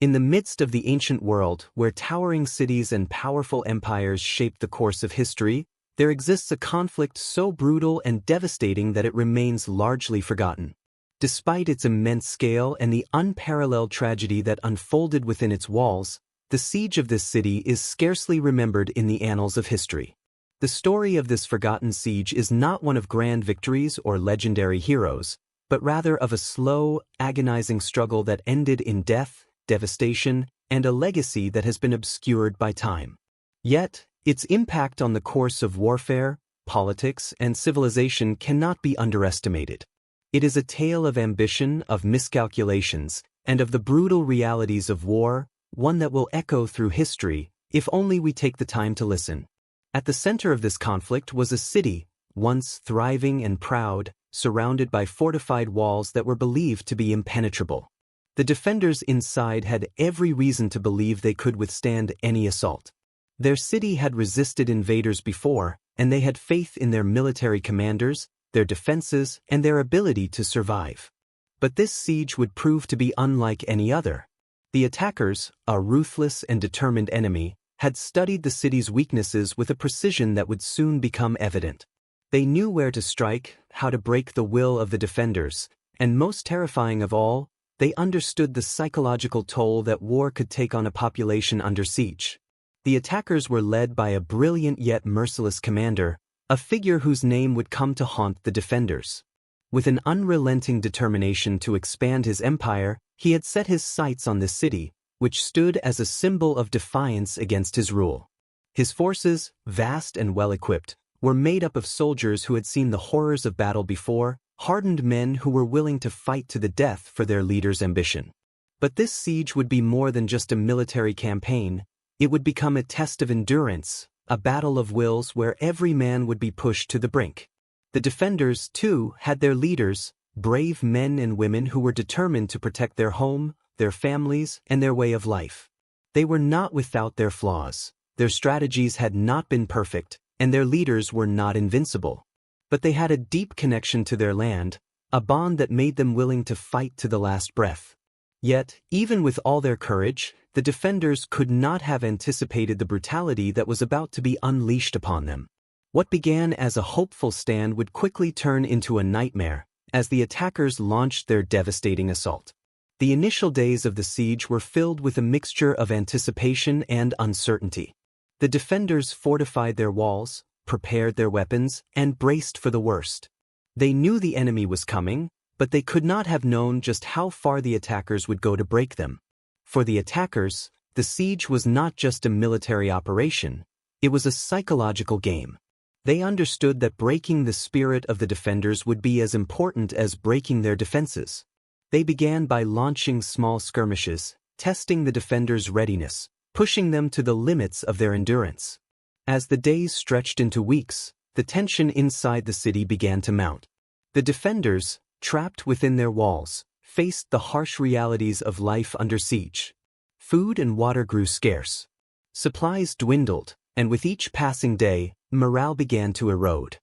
In the midst of the ancient world, where towering cities and powerful empires shaped the course of history, there exists a conflict so brutal and devastating that it remains largely forgotten. Despite its immense scale and the unparalleled tragedy that unfolded within its walls, the siege of this city is scarcely remembered in the annals of history. The story of this forgotten siege is not one of grand victories or legendary heroes, but rather of a slow, agonizing struggle that ended in death, devastation, and a legacy that has been obscured by time. Yet, its impact on the course of warfare, politics, and civilization cannot be underestimated. It is a tale of ambition, of miscalculations, and of the brutal realities of war, one that will echo through history, if only we take the time to listen. At the center of this conflict was a city, once thriving and proud, surrounded by fortified walls that were believed to be impenetrable. The defenders inside had every reason to believe they could withstand any assault. Their city had resisted invaders before, and they had faith in their military commanders, their defenses, and their ability to survive. But this siege would prove to be unlike any other. The attackers, a ruthless and determined enemy, had studied the city's weaknesses with a precision that would soon become evident. They knew where to strike, how to break the will of the defenders, and most terrifying of all, they understood the psychological toll that war could take on a population under siege. The attackers were led by a brilliant yet merciless commander, a figure whose name would come to haunt the defenders. With an unrelenting determination to expand his empire, he had set his sights on this city, which stood as a symbol of defiance against his rule. His forces, vast and well-equipped, were made up of soldiers who had seen the horrors of battle before, hardened men who were willing to fight to the death for their leader's ambition. But this siege would be more than just a military campaign. It would become a test of endurance, a battle of wills where every man would be pushed to the brink. The defenders, too, had their leaders, brave men and women who were determined to protect their home, their families, and their way of life. They were not without their flaws. Their strategies had not been perfect, and their leaders were not invincible. But they had a deep connection to their land, a bond that made them willing to fight to the last breath. Yet, even with all their courage, the defenders could not have anticipated the brutality that was about to be unleashed upon them. What began as a hopeful stand would quickly turn into a nightmare, as the attackers launched their devastating assault. The initial days of the siege were filled with a mixture of anticipation and uncertainty. The defenders fortified their walls, prepared their weapons, and braced for the worst. They knew the enemy was coming, but they could not have known just how far the attackers would go to break them. For the attackers, the siege was not just a military operation, it was a psychological game. They understood that breaking the spirit of the defenders would be as important as breaking their defenses. They began by launching small skirmishes, testing the defenders' readiness, pushing them to the limits of their endurance. As the days stretched into weeks, the tension inside the city began to mount. The defenders, trapped within their walls, faced the harsh realities of life under siege. Food and water grew scarce. Supplies dwindled, and with each passing day, morale began to erode.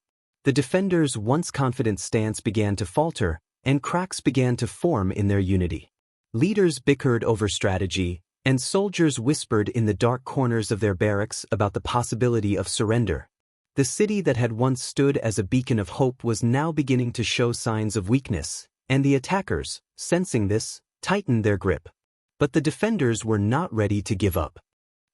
The defenders' once confident stance began to falter, and cracks began to form in their unity. Leaders bickered over strategy, and soldiers whispered in the dark corners of their barracks about the possibility of surrender. The city that had once stood as a beacon of hope was now beginning to show signs of weakness, and the attackers, sensing this, tightened their grip. But the defenders were not ready to give up.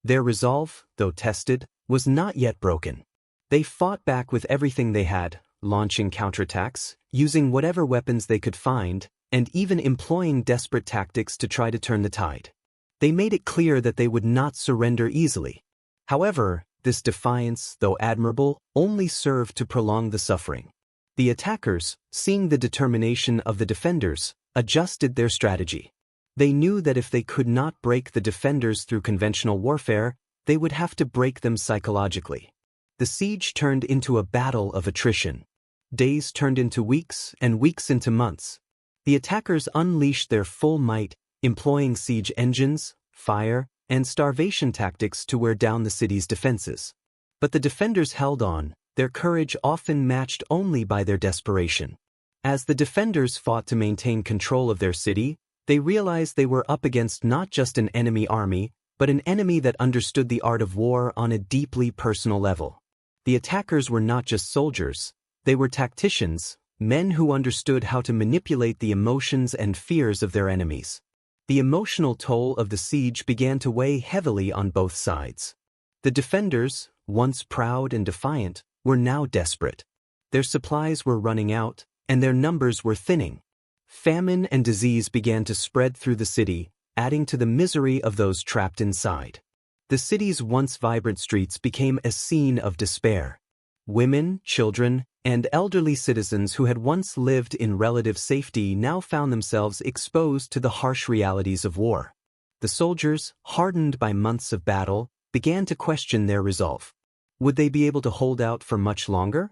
Their resolve, though tested, was not yet broken. They fought back with everything they had, launching counterattacks, using whatever weapons they could find, and even employing desperate tactics to try to turn the tide. They made it clear that they would not surrender easily. However, this defiance, though admirable, only served to prolong the suffering. The attackers, seeing the determination of the defenders, adjusted their strategy. They knew that if they could not break the defenders through conventional warfare, they would have to break them psychologically. The siege turned into a battle of attrition. Days turned into weeks, and weeks into months. The attackers unleashed their full might, employing siege engines, fire, and starvation tactics to wear down the city's defenses. But the defenders held on, their courage often matched only by their desperation. As the defenders fought to maintain control of their city, They realized they were up against not just an enemy army, but an enemy that understood the art of war on a deeply personal level. The attackers were not just soldiers, they were tacticians, men who understood how to manipulate the emotions and fears of their enemies. The emotional toll of the siege began to weigh heavily on both sides. The defenders, once proud and defiant, were now desperate. Their supplies were running out, and their numbers were thinning. Famine and disease began to spread through the city, adding to the misery of those trapped inside. The city's once vibrant streets became a scene of despair. Women, children, and elderly citizens who had once lived in relative safety now found themselves exposed to the harsh realities of war. The soldiers, hardened by months of battle, began to question their resolve. Would they be able to hold out for much longer?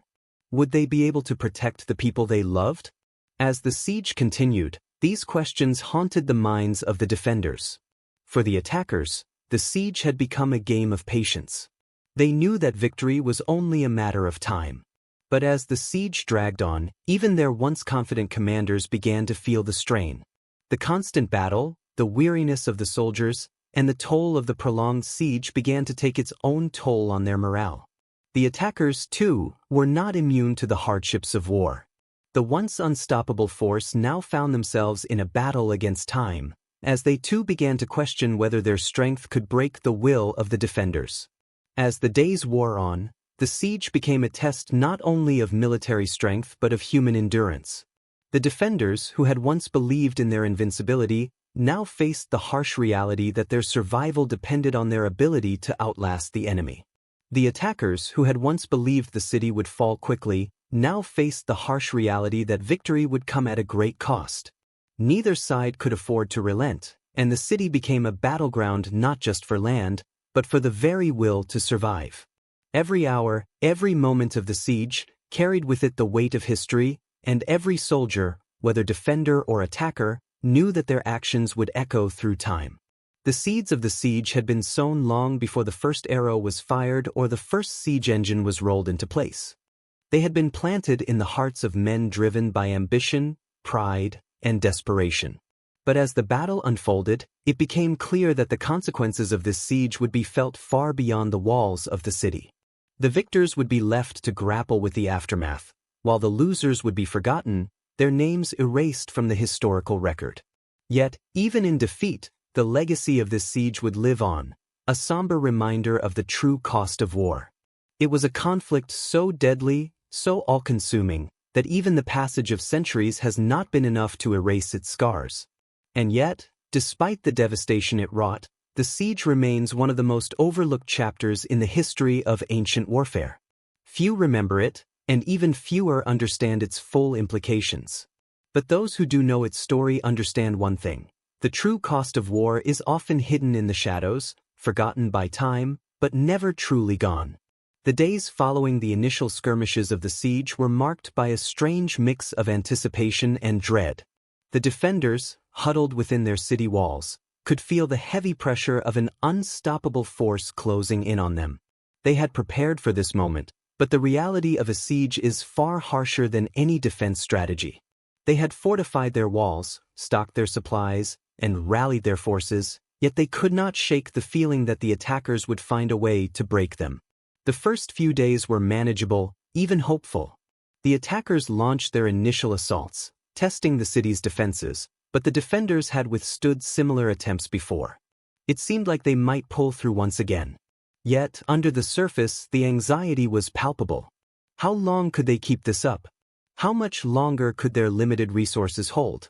Would they be able to protect the people they loved? As the siege continued, these questions haunted the minds of the defenders. For the attackers, the siege had become a game of patience. They knew that victory was only a matter of time. But as the siege dragged on, even their once confident commanders began to feel the strain. The constant battle, the weariness of the soldiers, and the toll of the prolonged siege began to take its own toll on their morale. The attackers, too, were not immune to the hardships of war. The once unstoppable force now found themselves in a battle against time, as they too began to question whether their strength could break the will of the defenders. As the days wore on, the siege became a test not only of military strength but of human endurance. The defenders, who had once believed in their invincibility, now faced the harsh reality that their survival depended on their ability to outlast the enemy. The attackers, who had once believed the city would fall quickly, now faced the harsh reality that victory would come at a great cost. Neither side could afford to relent, and the city became a battleground not just for land, but for the very will to survive. Every hour, every moment of the siege, carried with it the weight of history, and every soldier, whether defender or attacker, knew that their actions would echo through time. The seeds of the siege had been sown long before the first arrow was fired or the first siege engine was rolled into place. They had been planted in the hearts of men driven by ambition, pride, and desperation. But as the battle unfolded, it became clear that the consequences of this siege would be felt far beyond the walls of the city. The victors would be left to grapple with the aftermath, while the losers would be forgotten, their names erased from the historical record. Yet, even in defeat, the legacy of this siege would live on, a somber reminder of the true cost of war. It was a conflict so deadly, so all-consuming, that even the passage of centuries has not been enough to erase its scars. And yet, despite the devastation it wrought, the siege remains one of the most overlooked chapters in the history of ancient warfare. Few remember it, and even fewer understand its full implications. But those who do know its story understand one thing: the true cost of war is often hidden in the shadows, forgotten by time, but never truly gone. The days following the initial skirmishes of the siege were marked by a strange mix of anticipation and dread. The defenders, huddled within their city walls, could feel the heavy pressure of an unstoppable force closing in on them. They had prepared for this moment, but the reality of a siege is far harsher than any defense strategy. They had fortified their walls, stocked their supplies, and rallied their forces, yet they could not shake the feeling that the attackers would find a way to break them. The first few days were manageable, even hopeful. The attackers launched their initial assaults, testing the city's defenses, but the defenders had withstood similar attempts before. It seemed like they might pull through once again. Yet, under the surface, the anxiety was palpable. How long could they keep this up? How much longer could their limited resources hold?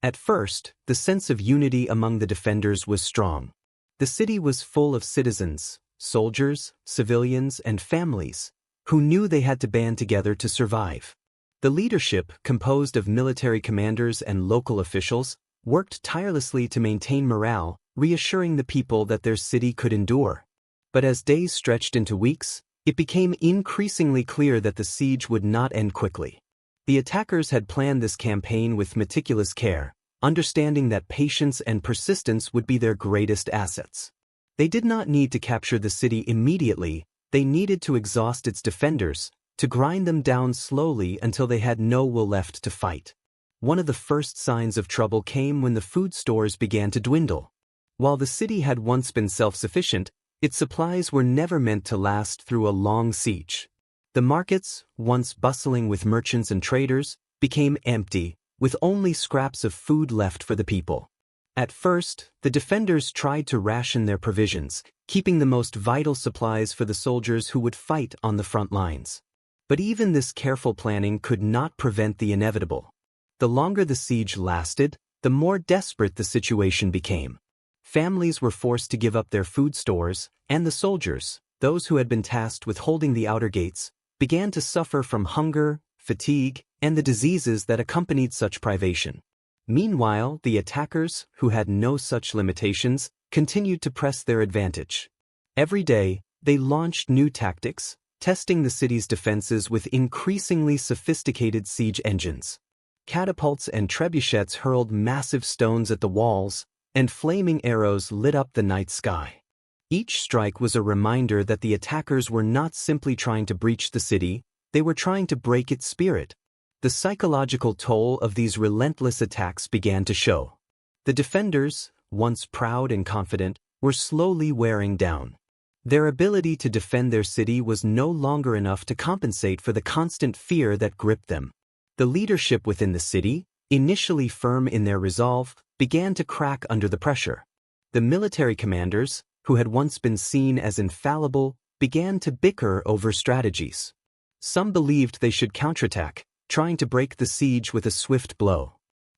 At first, the sense of unity among the defenders was strong. The city was full of citizens, soldiers, civilians, and families, who knew they had to band together to survive. The leadership, composed of military commanders and local officials, worked tirelessly to maintain morale, reassuring the people that their city could endure. But as days stretched into weeks, it became increasingly clear that the siege would not end quickly. The attackers had planned this campaign with meticulous care, understanding that patience and persistence would be their greatest assets. They did not need to capture the city immediately, they needed to exhaust its defenders, to grind them down slowly until they had no will left to fight. One of the first signs of trouble came when the food stores began to dwindle. While the city had once been self-sufficient, its supplies were never meant to last through a long siege. The markets, once bustling with merchants and traders, became empty, with only scraps of food left for the people. At first, the defenders tried to ration their provisions, keeping the most vital supplies for the soldiers who would fight on the front lines. But even this careful planning could not prevent the inevitable. The longer the siege lasted, the more desperate the situation became. Families were forced to give up their food stores, and the soldiers, those who had been tasked with holding the outer gates, began to suffer from hunger, fatigue, and the diseases that accompanied such privation. Meanwhile, the attackers, who had no such limitations, continued to press their advantage. Every day, they launched new tactics, testing the city's defenses with increasingly sophisticated siege engines. Catapults and trebuchets hurled massive stones at the walls, and flaming arrows lit up the night sky. Each strike was a reminder that the attackers were not simply trying to breach the city, they were trying to break its spirit. The psychological toll of these relentless attacks began to show. The defenders, once proud and confident, were slowly wearing down. Their ability to defend their city was no longer enough to compensate for the constant fear that gripped them. The leadership within the city, initially firm in their resolve, began to crack under the pressure. The military commanders, who had once been seen as infallible, began to bicker over strategies. Some believed they should counterattack, trying to break the siege with a swift blow.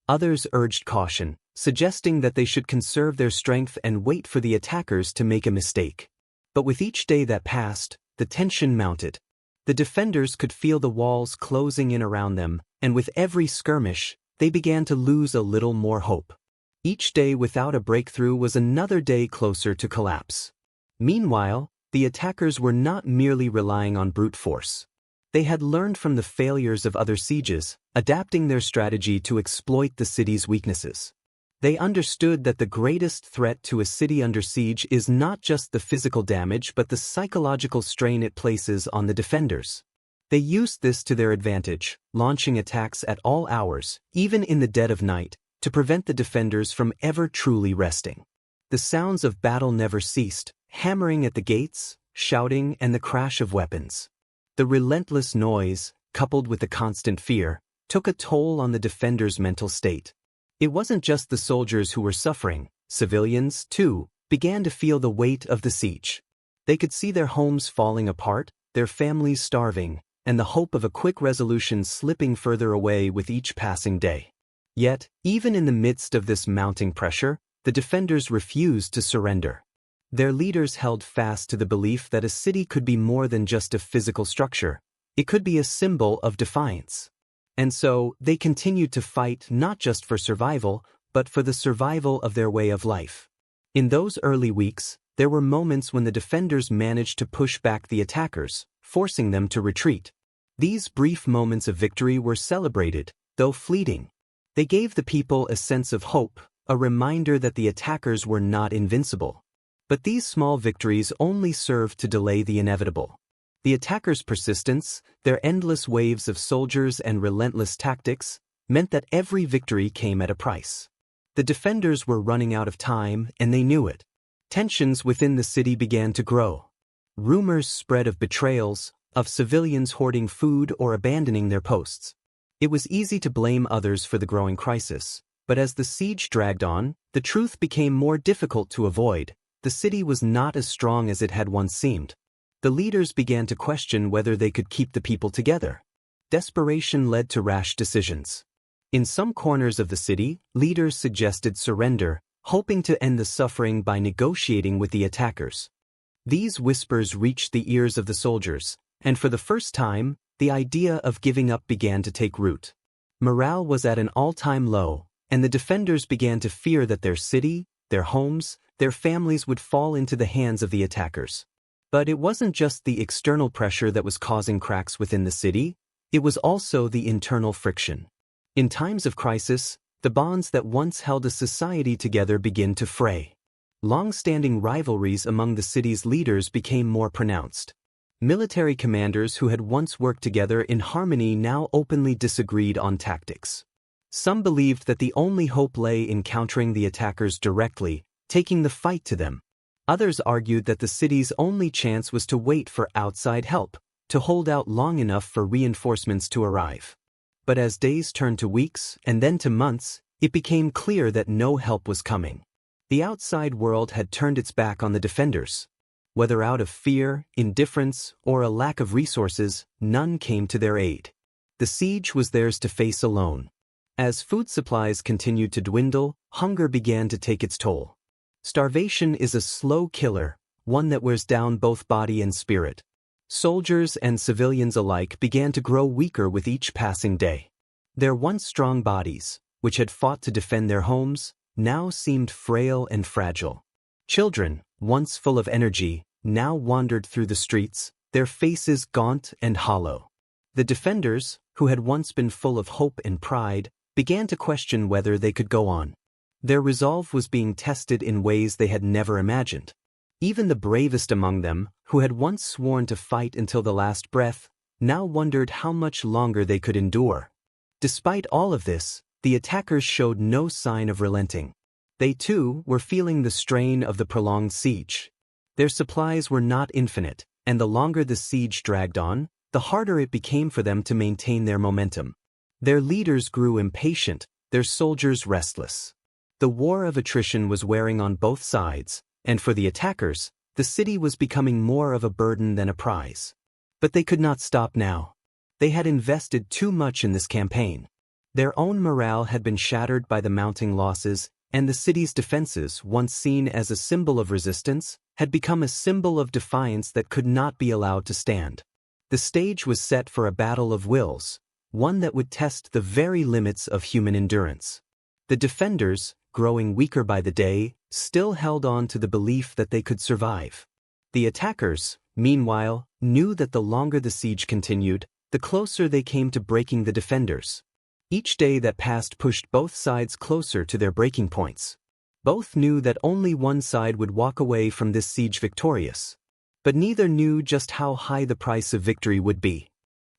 Others urged caution, suggesting that they should conserve their strength and wait for the attackers to make a mistake. But with each day that passed, the tension mounted. The defenders could feel the walls closing in around them, and with every skirmish, they began to lose a little more hope. Each day without a breakthrough was another day closer to collapse. Meanwhile, the attackers were not merely relying on brute force. They had learned from the failures of other sieges, adapting their strategy to exploit the city's weaknesses. They understood that the greatest threat to a city under siege is not just the physical damage but the psychological strain it places on the defenders. They used this to their advantage, launching attacks at all hours, even in the dead of night, to prevent the defenders from ever truly resting. The sounds of battle never ceased, hammering at the gates, shouting, and the crash of weapons. The relentless noise, coupled with the constant fear, took a toll on the defenders' mental state. It wasn't just the soldiers who were suffering, civilians, too, began to feel the weight of the siege. They could see their homes falling apart, their families starving, and the hope of a quick resolution slipping further away with each passing day. Yet, even in the midst of this mounting pressure, the defenders refused to surrender. Their leaders held fast to the belief that a city could be more than just a physical structure. It could be a symbol of defiance. And so, they continued to fight not just for survival, but for the survival of their way of life. In those early weeks, there were moments when the defenders managed to push back the attackers, forcing them to retreat. These brief moments of victory were celebrated, though fleeting. They gave the people a sense of hope, a reminder that the attackers were not invincible. But these small victories only served to delay the inevitable. The attackers' persistence, their endless waves of soldiers and relentless tactics, meant that every victory came at a price. The defenders were running out of time, and they knew it. Tensions within the city began to grow. Rumors spread of betrayals, of civilians hoarding food or abandoning their posts. It was easy to blame others for the growing crisis, but as the siege dragged on, the truth became more difficult to avoid. The city was not as strong as it had once seemed. The leaders began to question whether they could keep the people together. Desperation led to rash decisions. In some corners of the city, leaders suggested surrender, hoping to end the suffering by negotiating with the attackers. These whispers reached the ears of the soldiers, and for the first time, the idea of giving up began to take root. Morale was at an all-time low, and the defenders began to fear that their city, their homes, their families would fall into the hands of the attackers. But it wasn't just the external pressure that was causing cracks within the city, it was also the internal friction. In times of crisis, the bonds that once held a society together began to fray. Long-standing rivalries among the city's leaders became more pronounced. Military commanders who had once worked together in harmony now openly disagreed on tactics. Some believed that the only hope lay in countering the attackers directly, taking the fight to them. Others argued that the city's only chance was to wait for outside help, to hold out long enough for reinforcements to arrive. But as days turned to weeks and then to months, it became clear that no help was coming. The outside world had turned its back on the defenders. Whether out of fear, indifference, or a lack of resources, none came to their aid. The siege was theirs to face alone. As food supplies continued to dwindle, hunger began to take its toll. Starvation is a slow killer, one that wears down both body and spirit. Soldiers and civilians alike began to grow weaker with each passing day. Their once strong bodies, which had fought to defend their homes, now seemed frail and fragile. Children, once full of energy, now wandered through the streets, their faces gaunt and hollow. The defenders, who had once been full of hope and pride, began to question whether they could go on. Their resolve was being tested in ways they had never imagined. Even the bravest among them, who had once sworn to fight until the last breath, now wondered how much longer they could endure. Despite all of this, the attackers showed no sign of relenting. They too were feeling the strain of the prolonged siege. Their supplies were not infinite, and the longer the siege dragged on, the harder it became for them to maintain their momentum. Their leaders grew impatient, their soldiers restless. The war of attrition was wearing on both sides, and for the attackers, the city was becoming more of a burden than a prize. But they could not stop now. They had invested too much in this campaign. Their own morale had been shattered by the mounting losses, and the city's defenses, once seen as a symbol of resistance, had become a symbol of defiance that could not be allowed to stand. The stage was set for a battle of wills, one that would test the very limits of human endurance. The defenders, growing weaker by the day, still held on to the belief that they could survive. The attackers, meanwhile, knew that the longer the siege continued, the closer they came to breaking the defenders. Each day that passed pushed both sides closer to their breaking points. Both knew that only one side would walk away from this siege victorious. But neither knew just how high the price of victory would be.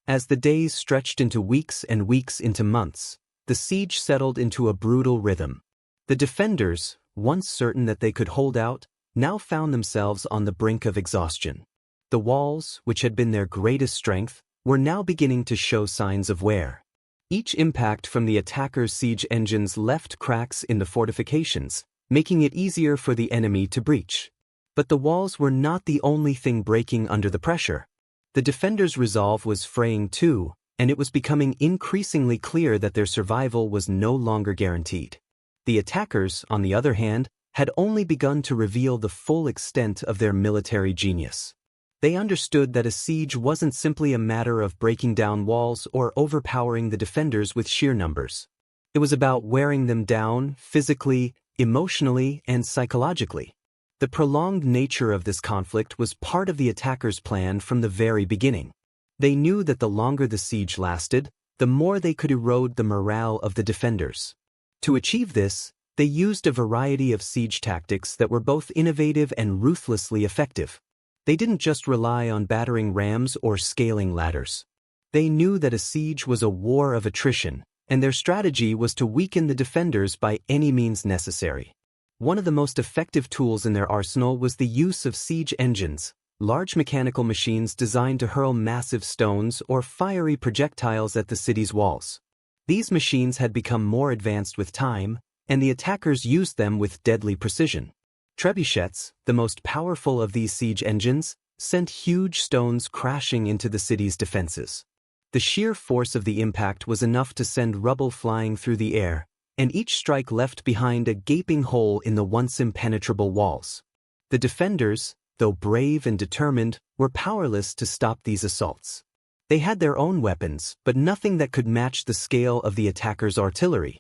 As the days stretched into weeks and weeks into months, the siege settled into a brutal rhythm. The defenders, once certain that they could hold out, now found themselves on the brink of exhaustion. The walls, which had been their greatest strength, were now beginning to show signs of wear. Each impact from the attackers' siege engines left cracks in the fortifications, making it easier for the enemy to breach. But the walls were not the only thing breaking under the pressure. The defenders' resolve was fraying too, and it was becoming increasingly clear that their survival was no longer guaranteed. The attackers, on the other hand, had only begun to reveal the full extent of their military genius. They understood that a siege wasn't simply a matter of breaking down walls or overpowering the defenders with sheer numbers. It was about wearing them down physically, emotionally, and psychologically. The prolonged nature of this conflict was part of the attackers' plan from the very beginning. They knew that the longer the siege lasted, the more they could erode the morale of the defenders. To achieve this, they used a variety of siege tactics that were both innovative and ruthlessly effective. They didn't just rely on battering rams or scaling ladders. They knew that a siege was a war of attrition, and their strategy was to weaken the defenders by any means necessary. One of the most effective tools in their arsenal was the use of siege engines, large mechanical machines designed to hurl massive stones or fiery projectiles at the city's walls. These machines had become more advanced with time, and the attackers used them with deadly precision. Trebuchets, the most powerful of these siege engines, sent huge stones crashing into the city's defenses. The sheer force of the impact was enough to send rubble flying through the air, and each strike left behind a gaping hole in the once impenetrable walls. The defenders, though brave and determined, were powerless to stop these assaults. They had their own weapons, but nothing that could match the scale of the attackers' artillery.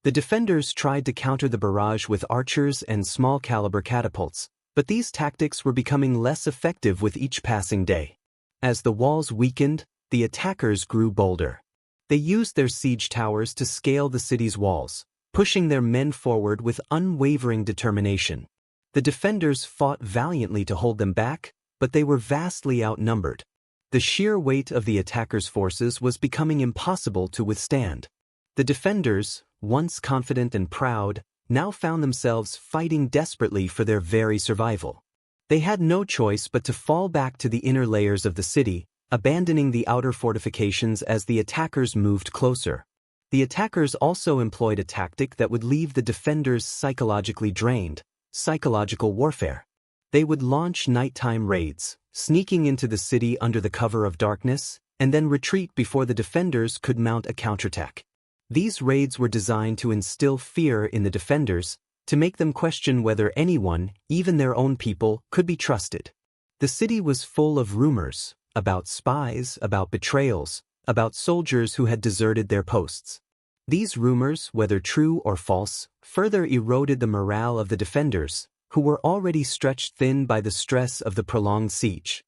The defenders tried to counter the barrage with archers and small-caliber catapults, but these tactics were becoming less effective with each passing day. As the walls weakened, the attackers grew bolder. They used their siege towers to scale the city's walls, pushing their men forward with unwavering determination. The defenders fought valiantly to hold them back, but they were vastly outnumbered. The sheer weight of the attackers' forces was becoming impossible to withstand. The defenders, once confident and proud, now found themselves fighting desperately for their very survival. They had no choice but to fall back to the inner layers of the city, abandoning the outer fortifications as the attackers moved closer. The attackers also employed a tactic that would leave the defenders psychologically drained: psychological warfare. They would launch nighttime raids, sneaking into the city under the cover of darkness, and then retreat before the defenders could mount a counterattack. These raids were designed to instill fear in the defenders, to make them question whether anyone, even their own people, could be trusted. The city was full of rumors about spies, about betrayals, about soldiers who had deserted their posts. These rumors, whether true or false, further eroded the morale of the defenders, who were already stretched thin by the stress of the prolonged siege.